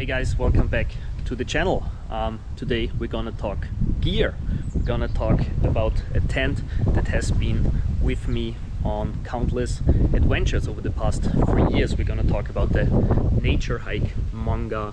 Hey guys, welcome back to the channel. Today we're gonna talk gear. We're gonna talk about a tent that has been with me on countless adventures over the past 3 years. We're gonna talk about the Naturehike Mongar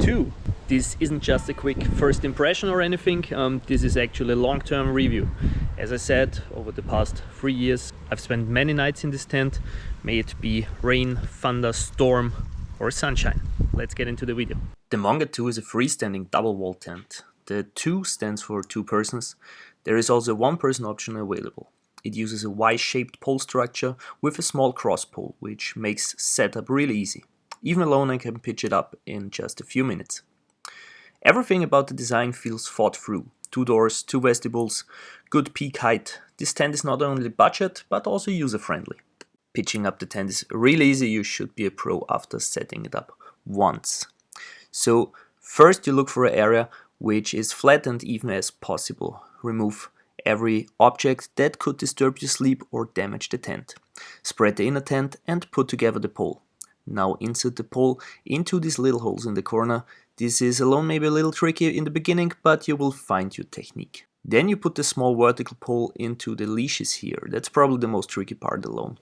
2. This isn't just a quick first impression or anything, this is actually a long-term review. As I said, over the past 3 years I've spent many nights in this tent, may it be rain, thunder, storm or sunshine. Let's get into the video. The Monga 2 is a freestanding double wall tent. The 2 stands for 2 persons. There is also a 1-person option available. It uses a Y-shaped pole structure with a small cross pole, which makes setup really easy. Even alone I can pitch it up in just a few minutes. Everything about the design feels thought through. 2 doors, 2 vestibules, good peak height. This tent is not only budget but also user friendly. Pitching up the tent is really easy. You should be a pro after setting it up once. So first you look for an area which is flat and even as possible. Remove every object that could disturb your sleep or damage the tent. Spread the inner tent and put together the pole. Now insert the pole into these little holes in the corner. This is alone maybe a little tricky in the beginning, but you will find your technique. Then you put the small vertical pole into the leashes here. That's probably the most tricky part alone.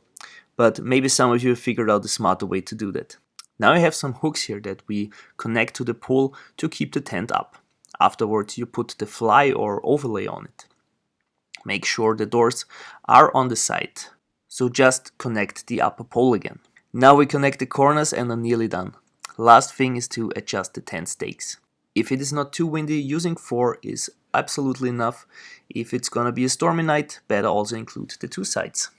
But maybe some of you have figured out a smarter way to do that. Now I have some hooks here that we connect to the pole to keep the tent up. Afterwards you put the fly or overlay on it. Make sure the doors are on the side. So just connect the upper pole again. Now we connect the corners and are nearly done. Last thing is to adjust the tent stakes. If it is not too windy, using 4 is absolutely enough. If it's gonna be a stormy night, better also include the 2 sides.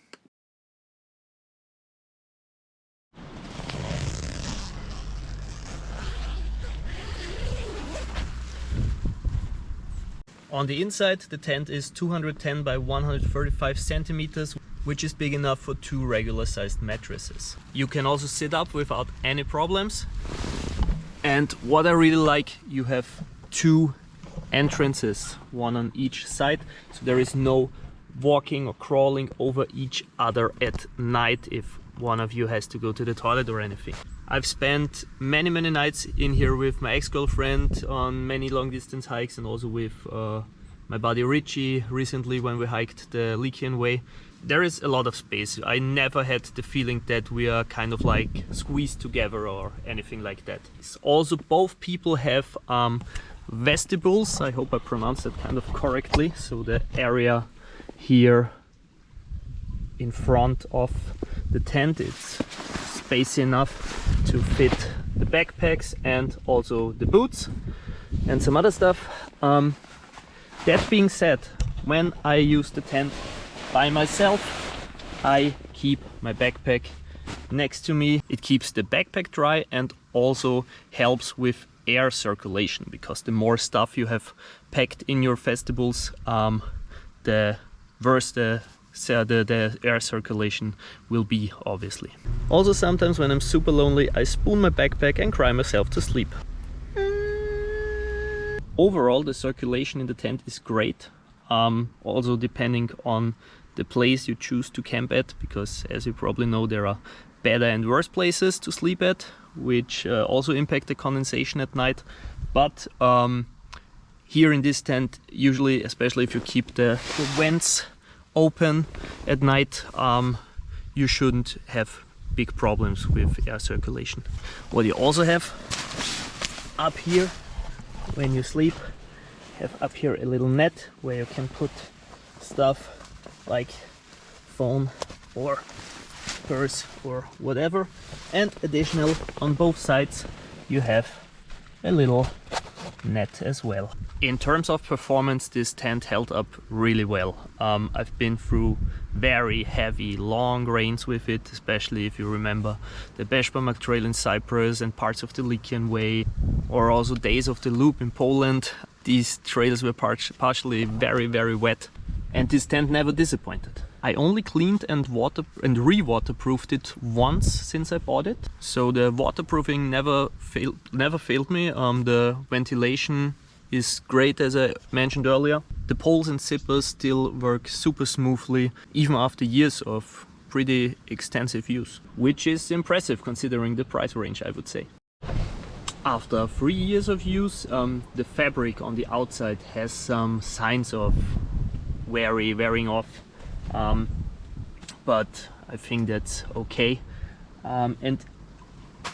On the inside, the tent is 210 by 135 centimeters, which is big enough for 2 regular sized mattresses. You can also sit up without any problems. And what I really like, you have 2 entrances, one on each side, so there is no walking or crawling over each other at night if one of you has to go to the toilet or anything. I've spent many nights in here with my ex-girlfriend on many long distance hikes, and also with my buddy Richie recently when we hiked the Lycian Way. There is a lot of space. I never had the feeling that we are kind of like squeezed together or anything like that. Also, both people have vestibules. I hope I pronounced that kind of correctly. So the area here in front of the tent, it's space enough to fit the backpacks and also the boots and some other stuff. That being said, when I use the tent by myself, I keep my backpack next to me. It keeps the backpack dry and also helps with air circulation, because the more stuff you have packed in your vestibules, the worse the air circulation will be, obviously. Also, sometimes when I'm super lonely, I spoon my backpack and cry myself to sleep. Overall, the circulation in the tent is great. Also depending on the place you choose to camp at, because as you probably know, there are better and worse places to sleep at, which also impact the condensation at night. But here in this tent, usually, especially if you keep the vents open at night, you shouldn't have big problems with air circulation. What you also have up here when you sleep, have up here a little net where you can put stuff like phone or purse or whatever, and additional on both sides you have a little net as well. In terms of performance, this tent held up really well. I've been through very heavy, long rains with it, especially if you remember the Beszpamak Trail in Cyprus and parts of the Lycian Way, or also days of the Loop in Poland. These trails were partially very wet, and this tent never disappointed. I only cleaned and re-waterproofed it once since I bought it, so the waterproofing never failed me. The ventilation is great, as I mentioned earlier. The poles and zippers still work super smoothly, even after years of pretty extensive use, which is impressive considering the price range, I would say. After 3 years of use, the fabric on the outside has some signs of wearing off, but I think that's okay. And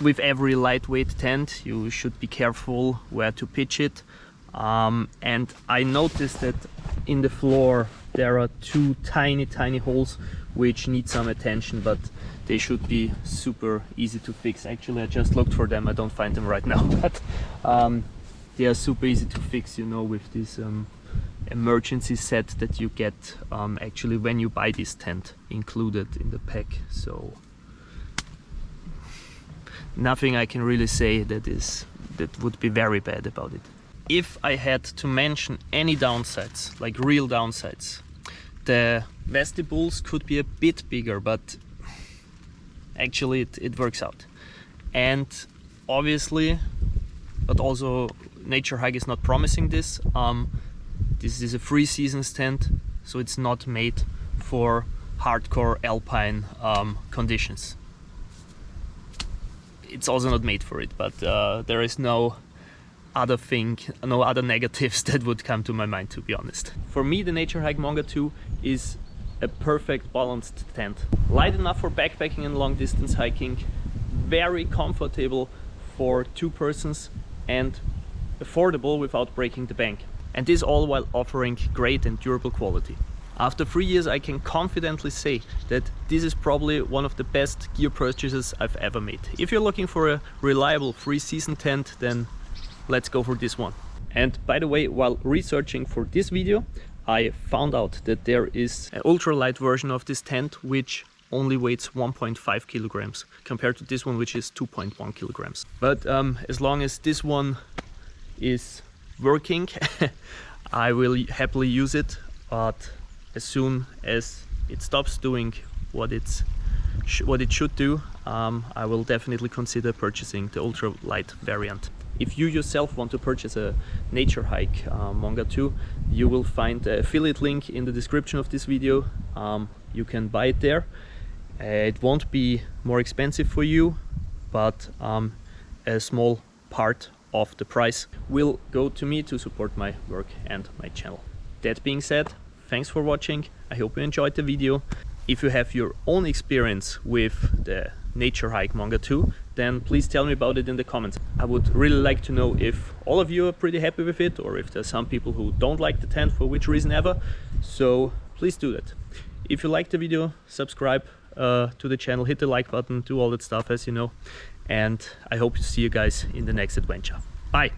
with every lightweight tent you should be careful where to pitch it, and I noticed that in the floor there are two tiny holes which need some attention, but they should be super easy to fix. Actually, I just looked for them, I don't find them right now, but they are super easy to fix, you know, with this emergency set that you get actually when you buy this tent included in the pack. So nothing I can really say that would be very bad about it. If I had to mention any downsides, like real downsides, the vestibules could be a bit bigger, but actually it works out. And obviously, but also Naturehike is not promising this. This is a 3 seasons tent, so it's not made for hardcore alpine conditions. It's also not made for it, but there is no other negatives that would come to my mind, to be honest. For me, the Naturehike Mongar 2 is a perfect balanced tent. Light enough for backpacking and long distance hiking, very comfortable for 2 persons, and affordable without breaking the bank. And this all while offering great and durable quality. After 3 years, I can confidently say that this is probably one of the best gear purchases I've ever made. If you're looking for a reliable 3-season tent, then let's go for this one. And by the way, while researching for this video, I found out that there is an ultralight version of this tent which only weighs 1.5 kilograms compared to this one, which is 2.1 kilograms. But as long as this one is working, I will happily use it. But as soon as it stops doing what it should do, I will definitely consider purchasing the ultralight variant. If you yourself want to purchase a Naturehike Mongar 2, you will find the affiliate link in the description of this video. You can buy it there. It won't be more expensive for you, but a small part of the price will go to me to support my work and my channel. That being said, thanks for watching. I hope you enjoyed the video. If you have your own experience with the Naturehike Mongar 2, then please tell me about it in the comments. I would really like to know if all of you are pretty happy with it, or if there's some people who don't like the tent for which reason ever. So please do that. If you liked the video, subscribe to the channel, hit the like button, do all that stuff, as you know. And I hope to see you guys in the next adventure. Bye!